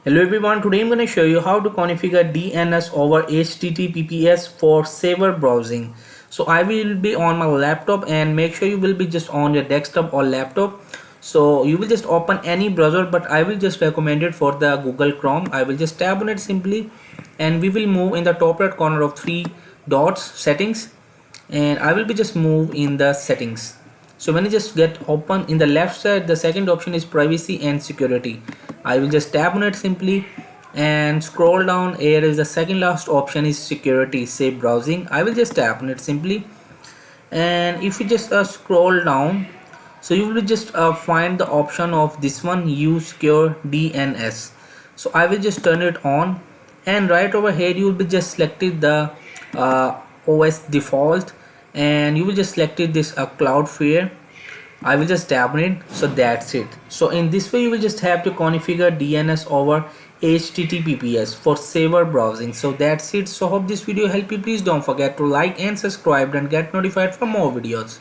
Hello everyone, today I'm going to show you how to configure DNS over HTTPS for safer browsing. So I will be on my laptop, and make sure you will be just on your desktop or laptop. So you will just open any browser, but I will just recommend it for the Google Chrome. I will just tap on it simply, and we will move in the top right corner of three dots, settings, and I will be just move in the settings. So when you just get open, in the left side the second option is privacy and security. I will just tap on it simply and scroll down. Here is the second last option is security, safe browsing. I will just tap on it simply, and if you just scroll down, so you will just find the option of this one, use secure DNS. So I will just turn it on, and right over here you will be just selected the OS default, and you will just selected this Cloudflare. I will just tap on it. So that's it. So in this way you will just have to configure DNS over HTTPS for safer browsing. So that's it. So hope this video helped you. Please don't forget to like and subscribe and get notified for more videos.